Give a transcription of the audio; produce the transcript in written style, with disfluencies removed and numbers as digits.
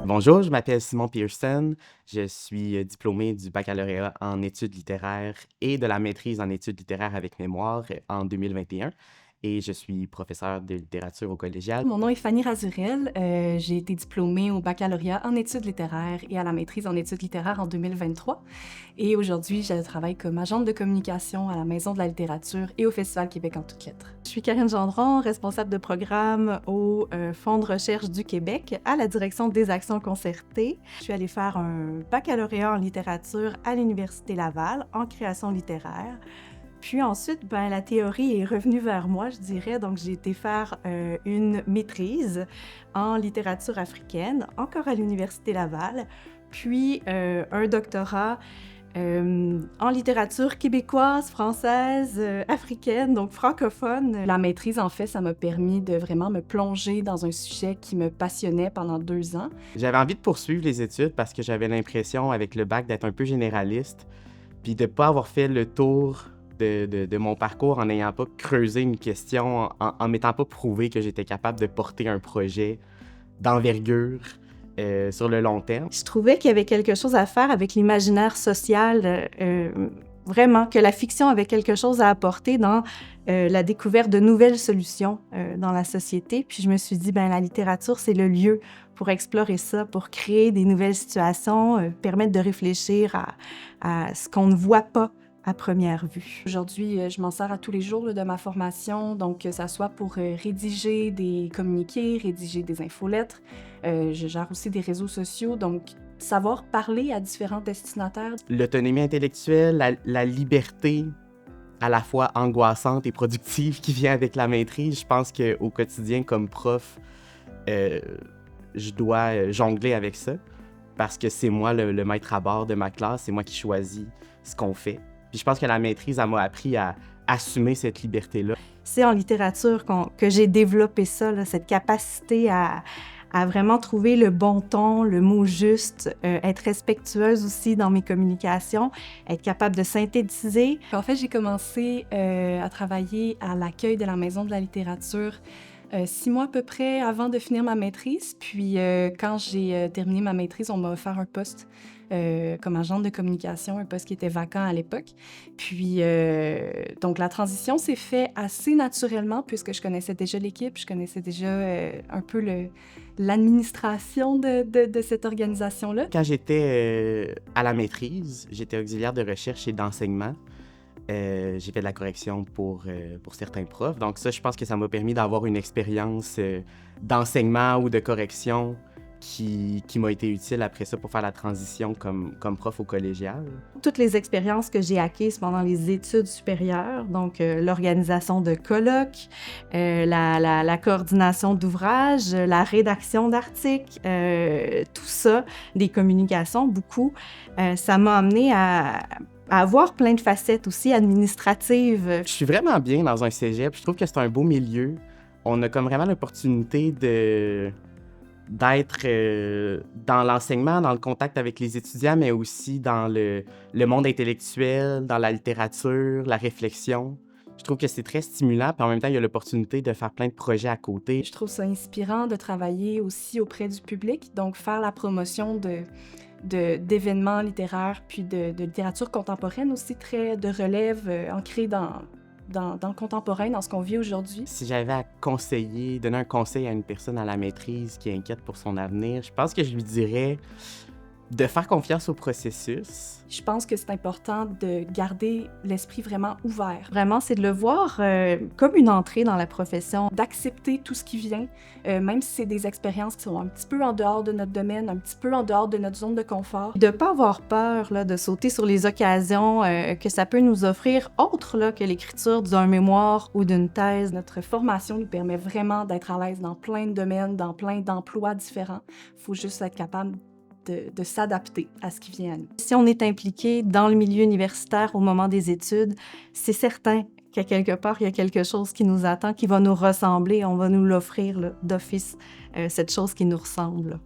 Bonjour, je m'appelle Simon Pearson. Je suis diplômé du baccalauréat en études littéraires et de la maîtrise en études littéraires avec mémoire en 2021 et je suis professeur de littérature au collégial. Mon nom est Fanny Razurel. J'ai été diplômée au baccalauréat en études littéraires et à la maîtrise en études littéraires en 2023. Et aujourd'hui, je travaille comme agente de communication à la Maison de la littérature et au Festival Québec en toutes lettres. Je suis Karine Gendron, responsable de programme au Fonds de recherche du Québec à la direction des actions concertées. Je suis allée faire un baccalauréat en littérature à l'Université Laval en création littéraire. Puis ensuite, la théorie est revenue vers moi, je dirais. Donc, j'ai été faire une maîtrise en littérature africaine, encore à l'Université Laval, puis un doctorat en littérature québécoise, française, africaine, donc francophone. La maîtrise, en fait, ça m'a permis de vraiment me plonger dans un sujet qui me passionnait pendant 2 ans. J'avais envie de poursuivre les études parce que j'avais l'impression avec le bac d'être un peu généraliste, puis de ne pas avoir fait le tour de mon parcours en n'ayant pas creusé une question, en m'étant pas prouvé que j'étais capable de porter un projet d'envergure sur le long terme. Je trouvais qu'il y avait quelque chose à faire avec l'imaginaire social, vraiment, que la fiction avait quelque chose à apporter dans la découverte de nouvelles solutions dans la société. Puis je me suis dit, la littérature, c'est le lieu pour explorer ça, pour créer des nouvelles situations, permettre de réfléchir à ce qu'on ne voit pas à première vue. Aujourd'hui, je m'en sers à tous les jours de ma formation, donc que ça soit pour rédiger des communiqués, rédiger des infolettres. Je gère aussi des réseaux sociaux, donc savoir parler à différents destinataires. L'autonomie intellectuelle, la liberté à la fois angoissante et productive qui vient avec la maîtrise, je pense qu'au quotidien, comme prof, je dois jongler avec ça parce que c'est moi le maître à bord de ma classe, c'est moi qui choisis ce qu'on fait. Puis je pense que la maîtrise, elle m'a appris à assumer cette liberté-là. C'est en littérature que j'ai développé ça, là, cette capacité à vraiment trouver le bon ton, le mot juste, être respectueuse aussi dans mes communications, être capable de synthétiser. En fait, j'ai commencé à travailler à l'accueil de la Maison de la littérature 6 mois à peu près avant de finir ma maîtrise. Puis quand j'ai terminé ma maîtrise, on m'a offert un poste comme agente de communication, un poste qui était vacant à l'époque. Puis donc la transition s'est faite assez naturellement puisque je connaissais déjà l'équipe, je connaissais déjà un peu l'administration de cette organisation-là. Quand j'étais à la maîtrise, j'étais auxiliaire de recherche et d'enseignement. J'ai fait de la correction pour certains profs. Donc ça, je pense que ça m'a permis d'avoir une expérience d'enseignement ou de correction qui m'a été utile après ça pour faire la transition comme prof au collégial. Toutes les expériences que j'ai acquises pendant les études supérieures, donc l'organisation de colloques, la coordination d'ouvrages, la rédaction d'articles, tout ça, des communications, beaucoup, ça m'a amené à avoir plein de facettes aussi administratives. Je suis vraiment bien dans un cégep. Je trouve que c'est un beau milieu. On a comme vraiment l'opportunité d'être dans l'enseignement, dans le contact avec les étudiants, mais aussi dans le monde intellectuel, dans la littérature, la réflexion. Je trouve que c'est très stimulant, puis en même temps, il y a l'opportunité de faire plein de projets à côté. Je trouve ça inspirant de travailler aussi auprès du public, donc faire la promotion d'événements littéraires, puis de littérature contemporaine aussi, très de relève, ancrée dans le contemporain, dans ce qu'on vit aujourd'hui. Si j'avais à donner un conseil à une personne à la maîtrise qui est inquiète pour son avenir, je pense que je lui dirais de faire confiance au processus. Je pense que c'est important de garder l'esprit vraiment ouvert. Vraiment, c'est de le voir comme une entrée dans la profession, d'accepter tout ce qui vient, même si c'est des expériences qui sont un petit peu en dehors de notre domaine, un petit peu en dehors de notre zone de confort. De ne pas avoir peur là, de sauter sur les occasions que ça peut nous offrir, autres là, que l'écriture d'un mémoire ou d'une thèse. Notre formation nous permet vraiment d'être à l'aise dans plein de domaines, dans plein d'emplois différents. Il faut juste être capable de s'adapter à ce qui vient à nous. Si on est impliqué dans le milieu universitaire au moment des études, c'est certain qu'à quelque part, il y a quelque chose qui nous attend, qui va nous ressembler. On va nous l'offrir là, d'office, cette chose qui nous ressemble.